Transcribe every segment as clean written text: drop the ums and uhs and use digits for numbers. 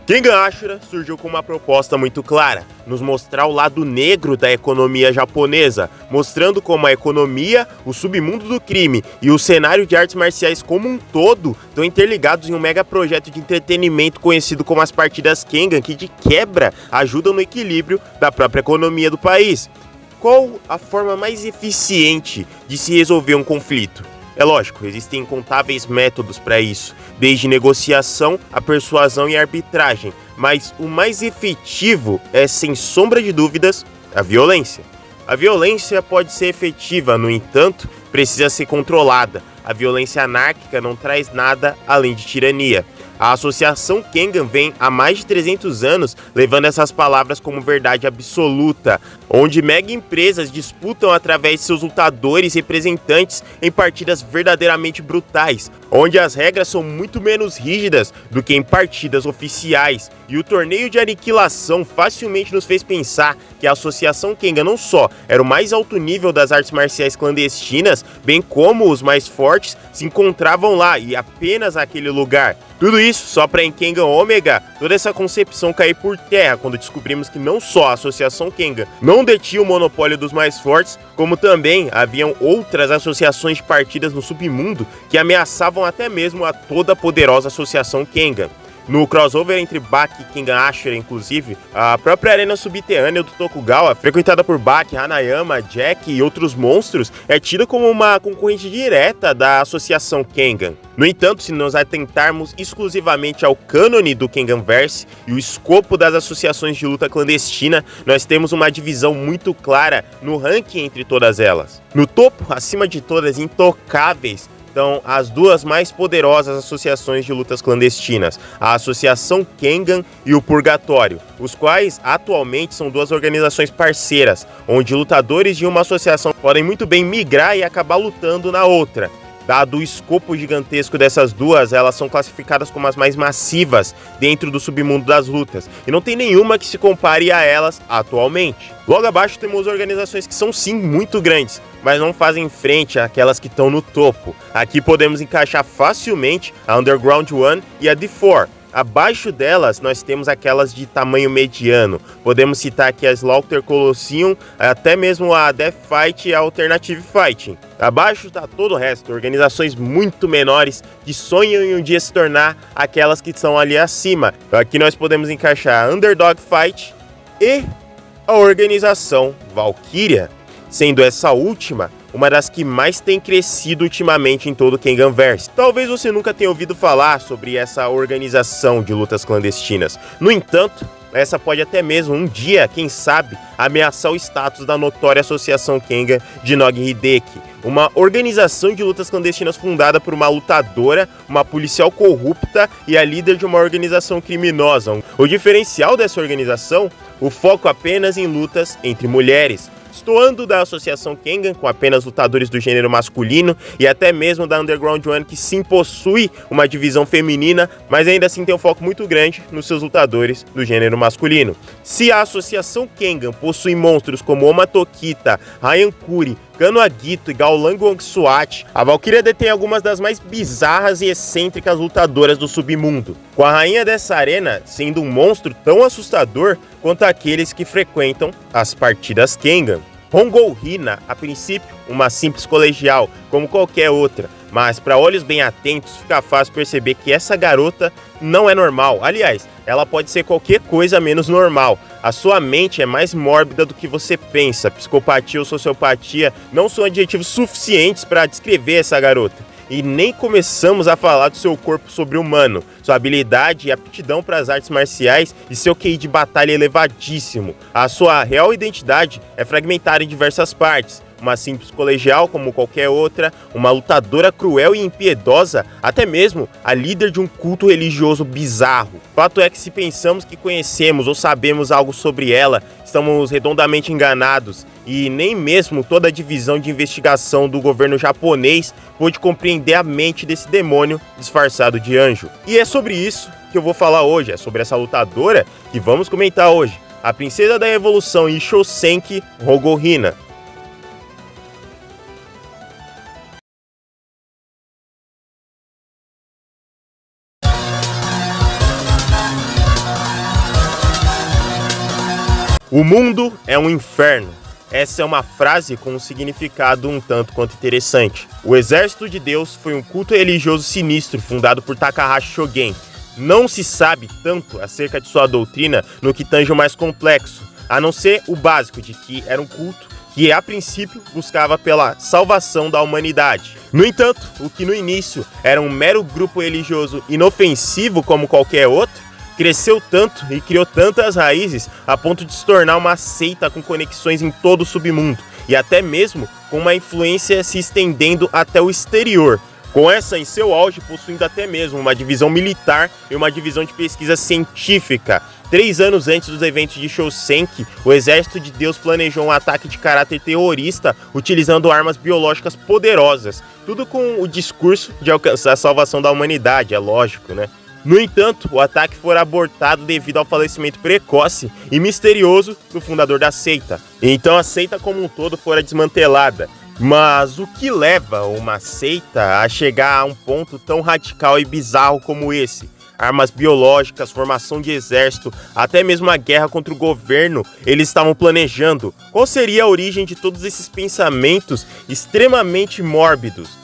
Kengan Ashura surgiu com uma proposta muito clara, nos mostrar o lado negro da economia japonesa, mostrando como a economia, o submundo do crime e o cenário de artes marciais como um todo estão interligados em um mega projeto de entretenimento conhecido como as partidas Kengan, que de quebra ajudam no equilíbrio da própria economia do país. Qual a forma mais eficiente de se resolver um conflito? É lógico, existem incontáveis métodos para isso, desde negociação a persuasão e arbitragem, mas o mais efetivo é, sem sombra de dúvidas, a violência. A violência pode ser efetiva, no entanto, precisa ser controlada. A violência anárquica não traz nada além de tirania. A Associação Kengan vem há mais de 300 anos levando essas palavras como verdade absoluta, onde mega empresas disputam através de seus lutadores representantes em partidas verdadeiramente brutais, onde as regras são muito menos rígidas do que em partidas oficiais. E o torneio de aniquilação facilmente nos fez pensar que a Associação Kengan não só era o mais alto nível das artes marciais clandestinas, bem como os mais fortes se encontravam lá e apenas naquele lugar. Tudo isso só para em Kengan Omega toda essa concepção cair por terra quando descobrimos que não só a Associação Kengan não detinha o monopólio dos mais fortes, como também haviam outras associações de partidas no submundo que ameaçavam até mesmo a toda poderosa Associação Kengan. No crossover entre Baki e Kengan Ashura, inclusive, a própria arena subterrânea do Tokugawa, frequentada por Baki, Hanayama, Jack e outros monstros, é tida como uma concorrente direta da Associação Kengan. No entanto, se nos atentarmos exclusivamente ao cânone do Kenganverse e o escopo das associações de luta clandestina, nós temos uma divisão muito clara no ranking entre todas elas. No topo, acima de todas, intocáveis, estão as duas mais poderosas associações de lutas clandestinas, a Associação Kengan e o Purgatório, os quais atualmente são duas organizações parceiras, onde lutadores de uma associação podem muito bem migrar e acabar lutando na outra. Dado o escopo gigantesco dessas duas, elas são classificadas como as mais massivas dentro do submundo das lutas, e não tem nenhuma que se compare a elas atualmente. Logo abaixo temos organizações que são sim muito grandes, mas não fazem frente àquelas que estão no topo. Aqui podemos encaixar facilmente a Underground One e a D4. Abaixo delas, nós temos aquelas de tamanho mediano. Podemos citar aqui a Slaughter Colosseum, até mesmo a Death Fight e a Alternative Fighting. Abaixo está todo o resto, organizações muito menores que sonham em um dia se tornar aquelas que estão ali acima. Aqui nós podemos encaixar a Underdog Fight e a organização Valkyria, sendo essa última uma das que mais tem crescido ultimamente em todo o Kenganverse. Talvez você nunca tenha ouvido falar sobre essa organização de lutas clandestinas. No entanto, essa pode até mesmo um dia, quem sabe, ameaçar o status da notória Associação Kengan de Nogi Hideki, uma organização de lutas clandestinas fundada por uma lutadora, uma policial corrupta e a líder de uma organização criminosa. O diferencial dessa organização, o foco apenas em lutas entre mulheres, destoando da Associação Kengan, com apenas lutadores do gênero masculino, e até mesmo da Underground One, que sim possui uma divisão feminina, mas ainda assim tem um foco muito grande nos seus lutadores do gênero masculino. Se a Associação Kengan possui monstros como Oma Tokita, Ryan Kuri, Kano Agito e Gaolang Wangsuat, a Valkyria detém algumas das mais bizarras e excêntricas lutadoras do submundo, com a rainha dessa arena sendo um monstro tão assustador quanto aqueles que frequentam as partidas Kengan. Hongo Hina, a princípio, uma simples colegial, como qualquer outra, mas para olhos bem atentos fica fácil perceber que essa garota não é normal. Aliás, ela pode ser qualquer coisa menos normal. A sua mente é mais mórbida do que você pensa. Psicopatia ou sociopatia não são adjetivos suficientes para descrever essa garota. E nem começamos a falar do seu corpo sobre-humano, sua habilidade e aptidão para as artes marciais e seu QI de batalha elevadíssimo. A sua real identidade é fragmentada em diversas partes. Uma simples colegial como qualquer outra, uma lutadora cruel e impiedosa, até mesmo a líder de um culto religioso bizarro. Fato é que se pensamos que conhecemos ou sabemos algo sobre ela, estamos redondamente enganados, e nem mesmo toda a divisão de investigação do governo japonês pôde compreender a mente desse demônio disfarçado de anjo. E é sobre isso que eu vou falar hoje, é sobre essa lutadora que vamos comentar hoje, a princesa da revolução Ishosenki Hongo Hina. O mundo é um inferno. Essa é uma frase com um significado um tanto quanto interessante. O Exército de Deus foi um culto religioso sinistro fundado por Takahashi Shogen. Não se sabe tanto acerca de sua doutrina no que tange o mais complexo, a não ser o básico de que era um culto que a princípio buscava pela salvação da humanidade. No entanto, o que no início era um mero grupo religioso inofensivo como qualquer outro, cresceu tanto e criou tantas raízes a ponto de se tornar uma seita com conexões em todo o submundo e até mesmo com uma influência se estendendo até o exterior. Com essa em seu auge, possuindo até mesmo uma divisão militar e uma divisão de pesquisa científica. 3 anos antes dos eventos de Chosenki, o Exército de Deus planejou um ataque de caráter terrorista utilizando armas biológicas poderosas. Tudo com o discurso de alcançar a salvação da humanidade, é lógico, né? No entanto, o ataque foi abortado devido ao falecimento precoce e misterioso do fundador da seita. Então a seita como um todo fora desmantelada. Mas o que leva uma seita a chegar a um ponto tão radical e bizarro como esse? Armas biológicas, formação de exército, até mesmo a guerra contra o governo, eles estavam planejando. Qual seria a origem de todos esses pensamentos extremamente mórbidos?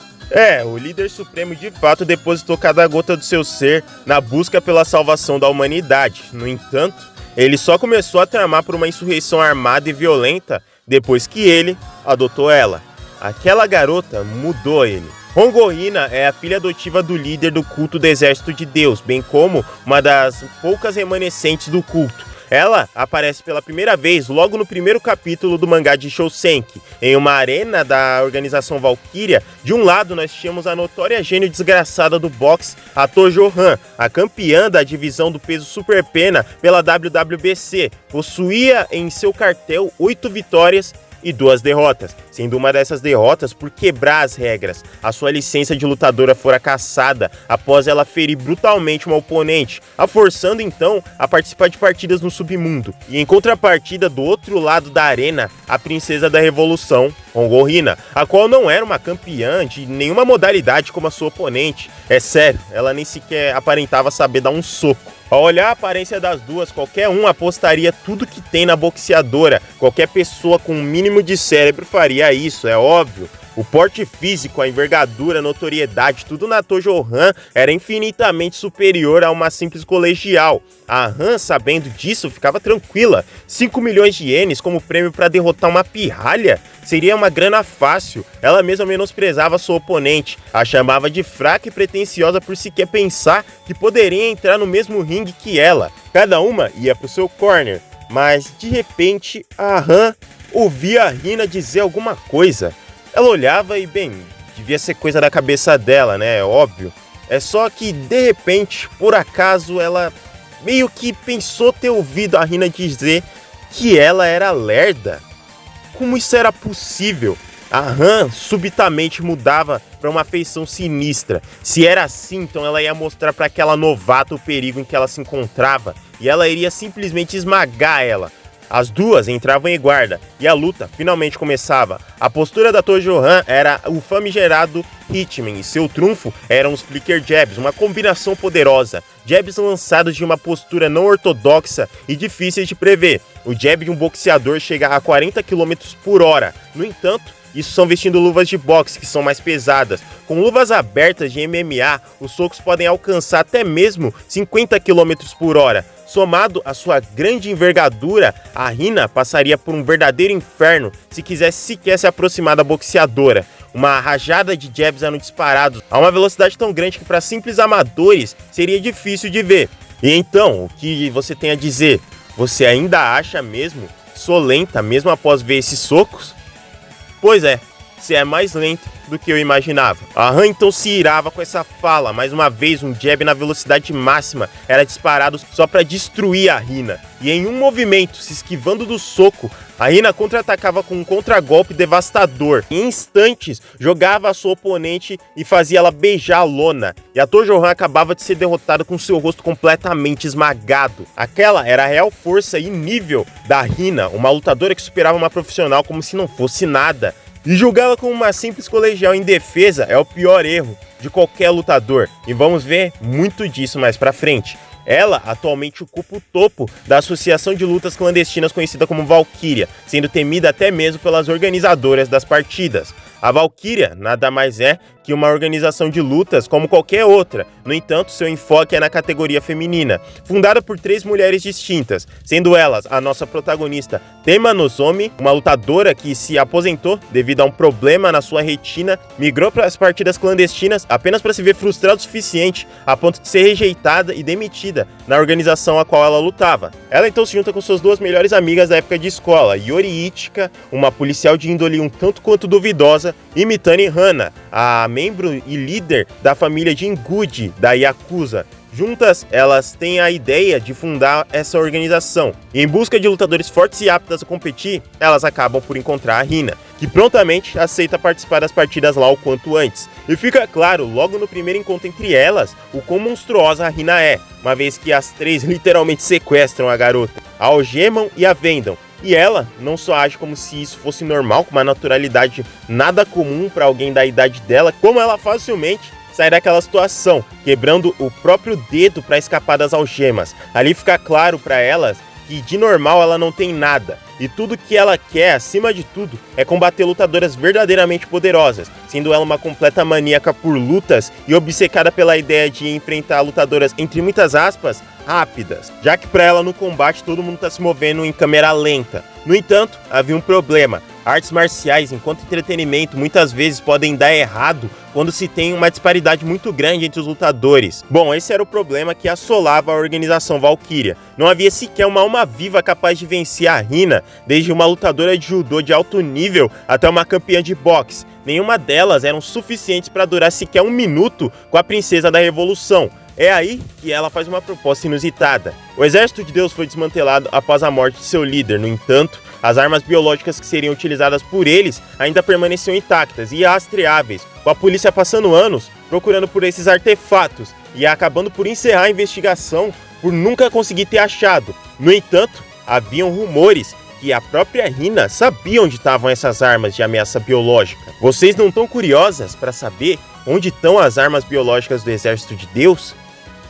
O líder supremo de fato depositou cada gota do seu ser na busca pela salvação da humanidade. No entanto, ele só começou a tramar por uma insurreição armada e violenta depois que ele adotou ela. Aquela garota mudou ele. Hongo Hina é a filha adotiva do líder do culto do Exército de Deus, bem como uma das poucas remanescentes do culto. Ela aparece pela primeira vez logo no primeiro capítulo do mangá de Chosenki. Em uma arena da organização Valkyria, de um lado nós tínhamos a notória gênio desgraçada do boxe, a Tojo Han, a campeã da divisão do peso super pena pela WWBC. Possuía em seu cartel 8 vitórias e 2 derrotas, sendo uma dessas derrotas por quebrar as regras. A sua licença de lutadora fora cassada após ela ferir brutalmente uma oponente, a forçando então a participar de partidas no submundo. E em contrapartida, do outro lado da arena, a princesa da revolução, Hongo Hina, a qual não era uma campeã de nenhuma modalidade como a sua oponente. É sério, ela nem sequer aparentava saber dar um soco. Ao olhar a aparência das duas, qualquer um apostaria tudo que tem na boxeadora. Qualquer pessoa com um mínimo de cérebro faria isso, é óbvio. O porte físico, a envergadura, a notoriedade, tudo na Tojo Han era infinitamente superior a uma simples colegial. A Han, sabendo disso, ficava tranquila. 5 milhões de ienes como prêmio para derrotar uma pirralha? Seria uma grana fácil. Ela mesma menosprezava sua oponente, a chamava de fraca e pretensiosa por sequer pensar que poderia entrar no mesmo ringue que ela. Cada uma ia pro seu corner, mas de repente a Han ouvia a Hina dizer alguma coisa. Ela olhava e, bem, devia ser coisa da cabeça dela, né? É óbvio. É só que, de repente, por acaso, ela meio que pensou ter ouvido a Hina dizer que ela era lerda. Como isso era possível? A Han subitamente mudava para uma feição sinistra. Se era assim, então ela ia mostrar para aquela novata o perigo em que ela se encontrava e ela iria simplesmente esmagar ela. As duas entravam em guarda e a luta finalmente começava. A postura da Tojo Han era o famigerado Hitman e seu trunfo eram os Flicker Jabs, uma combinação poderosa. Jabs lançados de uma postura não ortodoxa e difíceis de prever. O jab de um boxeador chega a 40 km por hora. No entanto, isso são vestindo luvas de boxe, que são mais pesadas. Com luvas abertas de MMA, os socos podem alcançar até mesmo 50 km por hora. Somado à sua grande envergadura, a Hina passaria por um verdadeiro inferno se quisesse sequer se aproximar da boxeadora. Uma rajada de jabs eram disparados a uma velocidade tão grande que para simples amadores seria difícil de ver. E então, o que você tem a dizer? Você ainda acha mesmo sou lenta mesmo após ver esses socos? Pois é, você é mais lento do que eu imaginava. A Han então se irava com essa fala. Mais uma vez, um jab na velocidade máxima era disparado só para destruir a Hina. E em um movimento, se esquivando do soco, a Hina contra-atacava com um contragolpe devastador. Em instantes, jogava a sua oponente e fazia ela beijar a lona. E a Tojo Han acabava de ser derrotada com seu rosto completamente esmagado. Aquela era a real força e nível da Hina, uma lutadora que superava uma profissional como se não fosse nada. E julgá-la como uma simples colegial indefesa é o pior erro de qualquer lutador. E vamos ver muito disso mais pra frente. Ela atualmente ocupa o topo da associação de lutas clandestinas conhecida como Valkyria, sendo temida até mesmo pelas organizadoras das partidas. A Valkyria nada mais é que uma organização de lutas como qualquer outra, no entanto, seu enfoque é na categoria feminina, fundada por 3 mulheres distintas, sendo elas a nossa protagonista Tema Nozomi, uma lutadora que se aposentou devido a um problema na sua retina, migrou para as partidas clandestinas apenas para se ver frustrada o suficiente a ponto de ser rejeitada e demitida na organização a qual ela lutava. Ela então se junta com suas 2 melhores amigas da época de escola, Yori Ichika, uma policial de índole um tanto quanto duvidosa, e Mitani Hana, a membro e líder da família Jinguji da Yakuza. Juntas, elas têm a ideia de fundar essa organização. E em busca de lutadores fortes e aptas a competir, elas acabam por encontrar a Rina, que prontamente aceita participar das partidas lá o quanto antes. E fica claro, logo no primeiro encontro entre elas, o quão monstruosa a Rina é, uma vez que as 3 literalmente sequestram a garota, a algemam e a vendam. E ela não só age como se isso fosse normal, com uma naturalidade nada comum para alguém da idade dela, como ela facilmente sai daquela situação, quebrando o próprio dedo para escapar das algemas. Ali fica claro para elas que de normal ela não tem nada, e tudo que ela quer, acima de tudo, é combater lutadoras verdadeiramente poderosas, sendo ela uma completa maníaca por lutas e obcecada pela ideia de enfrentar lutadoras, entre muitas aspas, rápidas, já que para ela no combate todo mundo está se movendo em câmera lenta. No entanto, havia um problema. Artes marciais, enquanto entretenimento, muitas vezes podem dar errado quando se tem uma disparidade muito grande entre os lutadores. Bom, esse era o problema que assolava a organização Valkyria. Não havia sequer uma alma viva capaz de vencer a Rina, desde uma lutadora de judô de alto nível até uma campeã de boxe. Nenhuma delas eram suficientes para durar sequer 1 minuto com a princesa da revolução. É aí que ela faz uma proposta inusitada. O exército de Deus foi desmantelado após a morte de seu líder. No entanto, as armas biológicas que seriam utilizadas por eles ainda permaneciam intactas e rastreáveis, com a polícia passando anos procurando por esses artefatos e acabando por encerrar a investigação por nunca conseguir ter achado. No entanto, haviam rumores que a própria Rina sabia onde estavam essas armas de ameaça biológica. Vocês não estão curiosas para saber onde estão as armas biológicas do exército de Deus?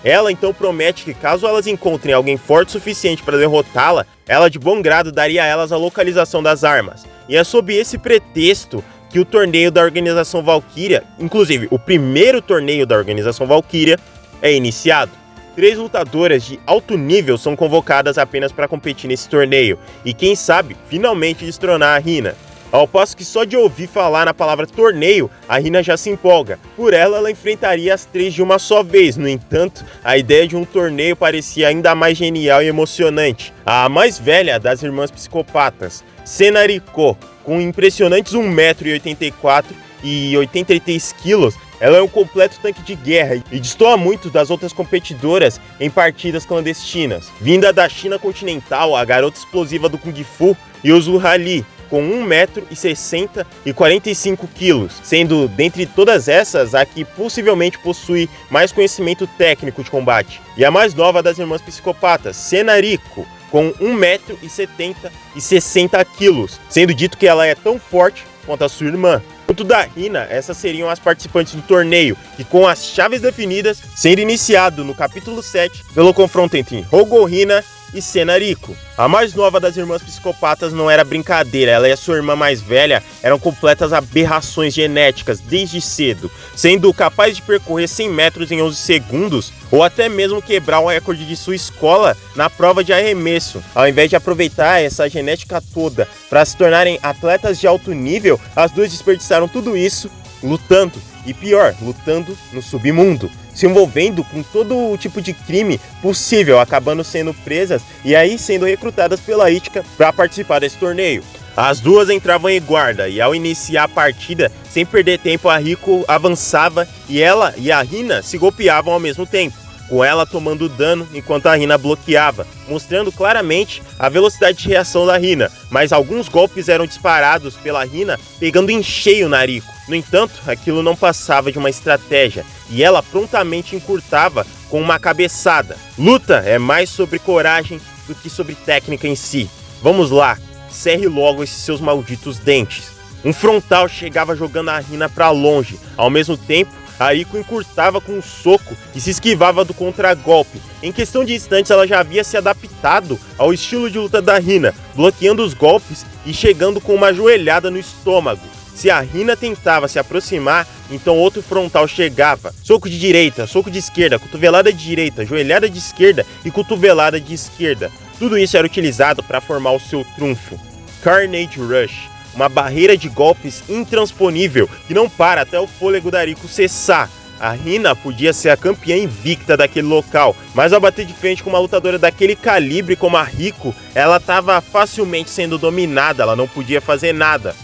Ela então promete que caso elas encontrem alguém forte o suficiente para derrotá-la, ela de bom grado daria a elas a localização das armas. E é sob esse pretexto que o torneio da organização Valkyria, inclusive o primeiro torneio da organização Valkyria, é iniciado. 3 lutadoras de alto nível são convocadas apenas para competir nesse torneio e quem sabe finalmente destronar a Rina. Ao passo que só de ouvir falar na palavra torneio, a Rina já se empolga. Por ela enfrentaria as 3 de uma só vez. No entanto, a ideia de um torneio parecia ainda mais genial e emocionante. A mais velha das irmãs psicopatas, Senariko, com impressionantes 1,84 m e 83 kg, ela é um completo tanque de guerra e destoa muito das outras competidoras em partidas clandestinas. Vinda da China continental, a garota explosiva do Kung Fu, Yozu Hali, com 1,60 m e 45 kg, sendo dentre todas essas a que possivelmente possui mais conhecimento técnico de combate. E a mais nova das irmãs psicopatas, Senariko, com 1,70 m e 60 kg, sendo dito que ela é tão forte quanto a sua irmã. Quanto da Rina, essas seriam as participantes do torneio, que com as chaves definidas, sendo iniciado no capítulo 7 pelo confronto entre Hogo Rina e Senariko. A mais nova das irmãs psicopatas não era brincadeira, ela e a sua irmã mais velha eram completas aberrações genéticas desde cedo, sendo capazes de percorrer 100 metros em 11 segundos ou até mesmo quebrar o recorde de sua escola na prova de arremesso. Ao invés de aproveitar essa genética toda para se tornarem atletas de alto nível, as duas desperdiçaram tudo isso lutando, e pior, lutando no submundo, se envolvendo com todo o tipo de crime possível, acabando sendo presas e aí sendo recrutadas pela Ichika para participar desse torneio. As duas entravam em guarda e ao iniciar a partida, sem perder tempo, a Riko avançava e ela e a Rina se golpeavam ao mesmo tempo, com ela tomando dano enquanto a Rina bloqueava, mostrando claramente a velocidade de reação da Rina, mas alguns golpes eram disparados pela Rina pegando em cheio na Riko. No entanto, aquilo não passava de uma estratégia e ela prontamente encurtava com uma cabeçada. Luta é mais sobre coragem do que sobre técnica em si. Vamos lá, cerre logo esses seus malditos dentes. Um frontal chegava jogando a Rina para longe. Ao mesmo tempo, a Riko encurtava com um soco e se esquivava do contragolpe. Em questão de instantes, ela já havia se adaptado ao estilo de luta da Rina, bloqueando os golpes e chegando com uma joelhada no estômago. Se a Rina tentava se aproximar, então outro frontal chegava. Soco de direita, soco de esquerda, cotovelada de direita, joelhada de esquerda e cotovelada de esquerda. Tudo isso era utilizado para formar o seu trunfo. Carnage Rush, uma barreira de golpes intransponível que não para até o fôlego da Riko cessar. A Rina podia ser a campeã invicta daquele local, mas ao bater de frente com uma lutadora daquele calibre como a Riko, ela estava facilmente sendo dominada, ela não podia fazer nada.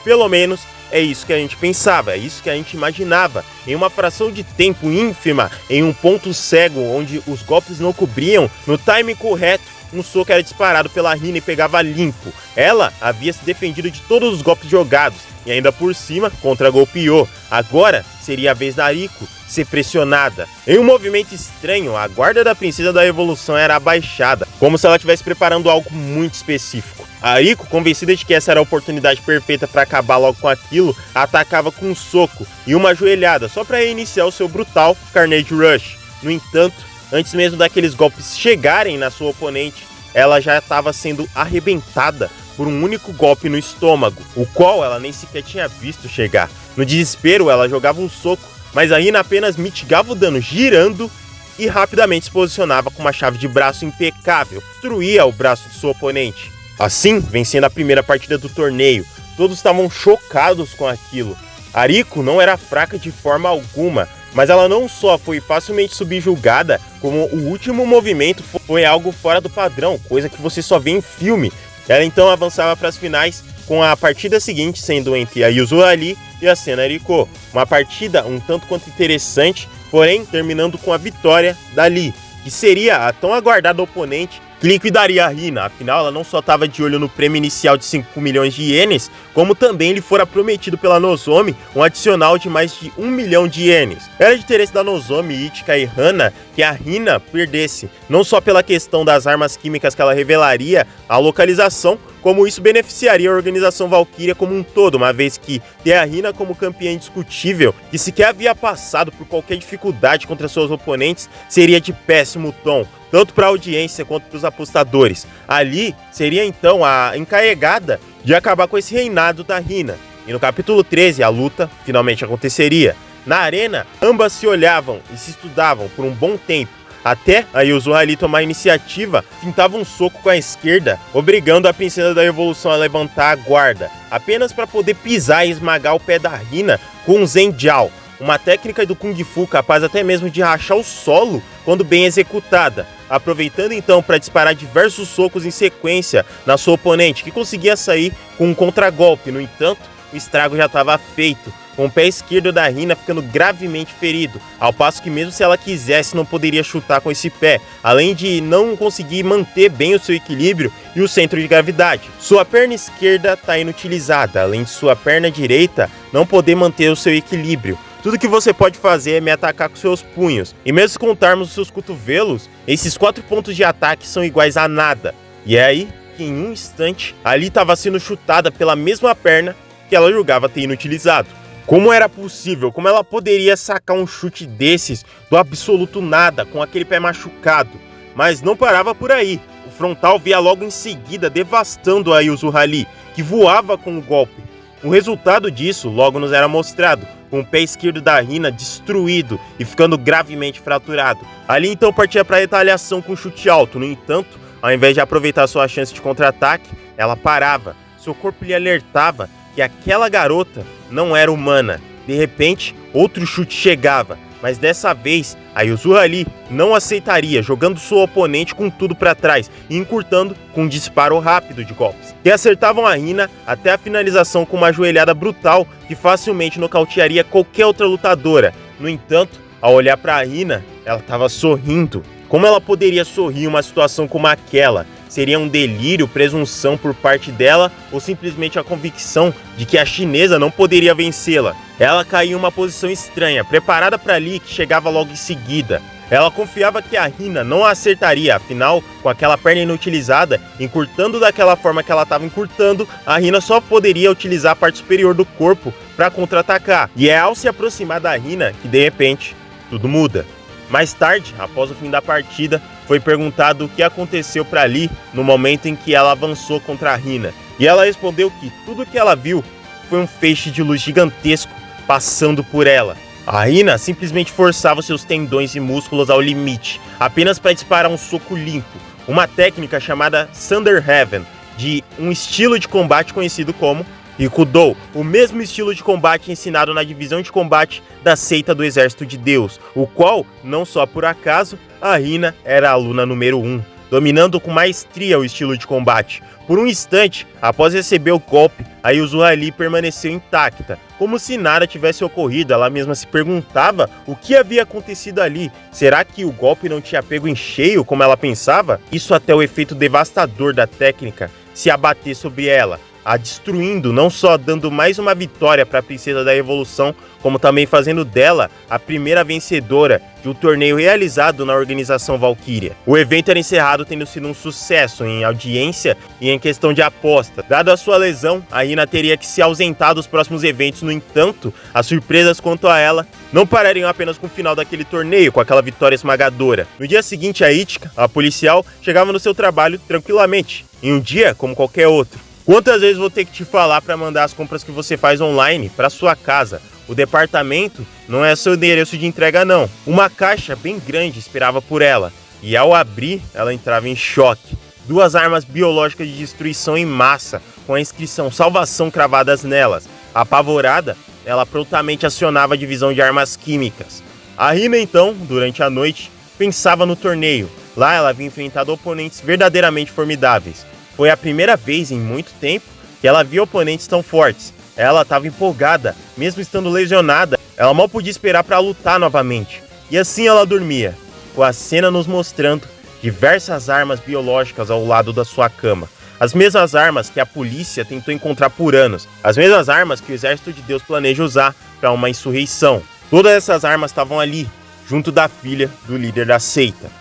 Pelo menos é isso que a gente pensava, é isso que a gente imaginava. Em uma fração de tempo ínfima, em um ponto cego onde os golpes não cobriam, no time correto, um soco era disparado pela Rina e pegava limpo. Ela havia se defendido de todos os golpes jogados e ainda por cima contra-golpeou. Agora seria a vez da Riko ser pressionada. Em um movimento estranho, a guarda da princesa da Revolução era abaixada, como se ela estivesse preparando algo muito específico. A Riko, convencida de que essa era a oportunidade perfeita para acabar logo com aquilo, atacava com um soco e uma joelhada só para reiniciar o seu brutal Carnage Rush. No entanto, antes mesmo daqueles golpes chegarem na sua oponente, ela já estava sendo arrebentada por um único golpe no estômago, o qual ela nem sequer tinha visto chegar. No desespero, ela jogava um soco, mas a Rina apenas mitigava o dano girando e rapidamente se posicionava com uma chave de braço impecável, destruía o braço de sua oponente. Assim, vencendo a primeira partida do torneio, todos estavam chocados com aquilo. A Riko não era fraca de forma alguma, mas ela não só foi facilmente subjugada, como o último movimento foi algo fora do padrão, coisa que você só vê em filme. Ela então avançava para as finais, com a partida seguinte sendo entre a Yuzuru Ali e a Sen Riko. Uma partida um tanto quanto interessante, porém terminando com a vitória da Lee, que seria a tão aguardada oponente que liquidaria a Rina. Afinal, ela não só estava de olho no prêmio inicial de 5 milhões de ienes, como também lhe fora prometido pela Nozomi um adicional de mais de 1 milhão de ienes. Era de interesse da Nozomi, Ichika e Hana que a Rina perdesse, não só pela questão das armas químicas que ela revelaria a localização, como isso beneficiaria a organização Valkyria como um todo, uma vez que ter a Rina como campeã indiscutível, que sequer havia passado por qualquer dificuldade contra seus oponentes, seria de péssimo tom, tanto para a audiência quanto para os apostadores. Ali seria então a encarregada de acabar com esse reinado da Rina. E no capítulo 13 a luta finalmente aconteceria. Na arena, ambas se olhavam e se estudavam por um bom tempo, até a Yuzuru Ali tomar a iniciativa, pintava um soco com a esquerda, obrigando a princesa da Revolução a levantar a guarda, apenas para poder pisar e esmagar o pé da Rina com um Zenjiao, uma técnica do Kung Fu capaz até mesmo de rachar o solo quando bem executada, aproveitando então para disparar diversos socos em sequência na sua oponente, que conseguia sair com um contragolpe. No entanto, o estrago já estava feito, com o pé esquerdo da Rina ficando gravemente ferido, ao passo que mesmo se ela quisesse não poderia chutar com esse pé, além de não conseguir manter bem o seu equilíbrio e o centro de gravidade. Sua perna esquerda está inutilizada, além de sua perna direita não poder manter o seu equilíbrio. Tudo que você pode fazer é me atacar com seus punhos, e mesmo se contarmos os seus cotovelos, esses 4 pontos de ataque são iguais a nada. E é aí que em um instante, Ali estava sendo chutada pela mesma perna que ela julgava ter inutilizado. Como era possível? Como ela poderia sacar um chute desses do absoluto nada, com aquele pé machucado? Mas não parava por aí. O frontal via logo em seguida, devastando a Yuzuru Ali, que voava com o golpe. O resultado disso logo nos era mostrado, com o pé esquerdo da Rina destruído e ficando gravemente fraturado. Ali então partia para a retaliação com um chute alto. No entanto, ao invés de aproveitar sua chance de contra-ataque, ela parava. Seu corpo lhe alertava que aquela garota não era humana. De repente, outro chute chegava, mas dessa vez a Yuzuru Ali não aceitaria, jogando sua oponente com tudo para trás e encurtando com um disparo rápido de golpes, que acertavam a Rina até a finalização com uma joelhada brutal que facilmente nocautearia qualquer outra lutadora. No entanto, ao olhar para a Rina, ela estava sorrindo. Como ela poderia sorrir em uma situação como aquela? Seria um delírio, presunção por parte dela ou simplesmente a convicção de que a chinesa não poderia vencê-la? Ela caiu em uma posição estranha, preparada para Lee, que chegava logo em seguida. Ela confiava que a Hina não a acertaria, afinal, com aquela perna inutilizada, encurtando daquela forma que ela estava encurtando, a Hina só poderia utilizar a parte superior do corpo para contra-atacar. E é ao se aproximar da Hina que, de repente, tudo muda. Mais tarde, após o fim da partida, foi perguntado o que aconteceu para Lee no momento em que ela avançou contra a Hina. E ela respondeu que tudo que ela viu foi um feixe de luz gigantesco passando por ela. A Hina simplesmente forçava seus tendões e músculos ao limite, apenas para disparar um soco limpo, uma técnica chamada Thunder Heaven, de um estilo de combate conhecido como Rikudou, o mesmo estilo de combate ensinado na divisão de combate da seita do Exército de Deus, o qual, não só por acaso, a Hina era a aluna número 1, dominando com maestria o estilo de combate. Por um instante, após receber o golpe, a Yuzuna Lee permaneceu intacta, como se nada tivesse ocorrido. Ela mesma se perguntava o que havia acontecido ali. Será que o golpe não tinha pego em cheio como ela pensava? Isso até o efeito devastador da técnica se abater sobre ela, a destruindo, não só dando mais uma vitória para a Princesa da Revolução, como também fazendo dela a primeira vencedora de um torneio realizado na organização Valkyria. O evento era encerrado tendo sido um sucesso em audiência e em questão de aposta. Dado a sua lesão, a Hina teria que se ausentar dos próximos eventos. No entanto, as surpresas quanto a ela não parariam apenas com o final daquele torneio, com aquela vitória esmagadora. No dia seguinte, a Ichika, a policial, chegava no seu trabalho tranquilamente, em um dia como qualquer outro. Quantas vezes vou ter que te falar para mandar as compras que você faz online para sua casa? O departamento não é seu endereço de entrega não. Uma caixa bem grande esperava por ela, e ao abrir, ela entrava em choque. 2 armas biológicas de destruição em massa, com a inscrição Salvação cravadas nelas. Apavorada, ela prontamente acionava a divisão de armas químicas. A Hina então, durante a noite, pensava no torneio. Lá ela havia enfrentado oponentes verdadeiramente formidáveis. Foi a primeira vez em muito tempo que ela via oponentes tão fortes. Ela estava empolgada, mesmo estando lesionada. Ela mal podia esperar para lutar novamente. E assim ela dormia, com a cena nos mostrando diversas armas biológicas ao lado da sua cama. As mesmas armas que a polícia tentou encontrar por anos. As mesmas armas que o Exército de Deus planeja usar para uma insurreição. Todas essas armas estavam ali, junto da filha do líder da seita.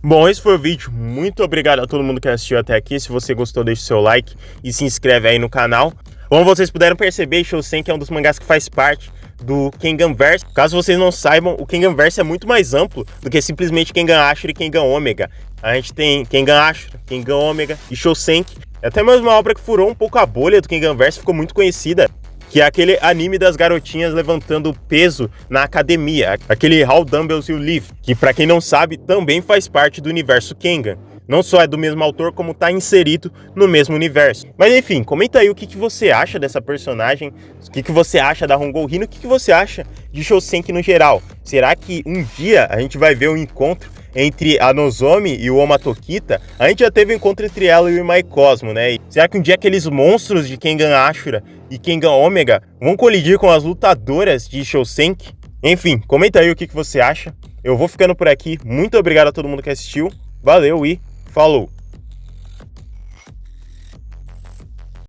Bom, esse foi o vídeo. Muito obrigado a todo mundo que assistiu até aqui. Se você gostou, deixa o seu like e se inscreve aí no canal. Como vocês puderam perceber, Shousenki é um dos mangás que faz parte do Kenganverse. Caso vocês não saibam, o Kenganverse é muito mais amplo do que simplesmente Kengan Ashura e Kengan Omega. A gente tem Kengan Ashura, Kengan Omega e Shousenki. É até mesmo uma obra que furou um pouco a bolha do Kenganverse, ficou muito conhecida, que é aquele anime das garotinhas levantando peso na academia, aquele How Dumbbells You Live, que pra quem não sabe, também faz parte do universo Kengan. Não só é do mesmo autor, como tá inserido no mesmo universo. Mas enfim, comenta aí o que você acha dessa personagem, o que você acha da Hongo Hina, o que você acha de Shousenki no geral. Será que um dia a gente vai ver um encontro entre a Nozomi e o Oma Tokita? A gente já teve um encontro entre ela e o Imai Cosmo, né? E será que um dia aqueles monstros de Kengan Ashura e Kengan Omega vão colidir com as lutadoras de Shousenki? Enfim, comenta aí o que você acha. Eu vou ficando por aqui. Muito obrigado a todo mundo que assistiu. Valeu e falou!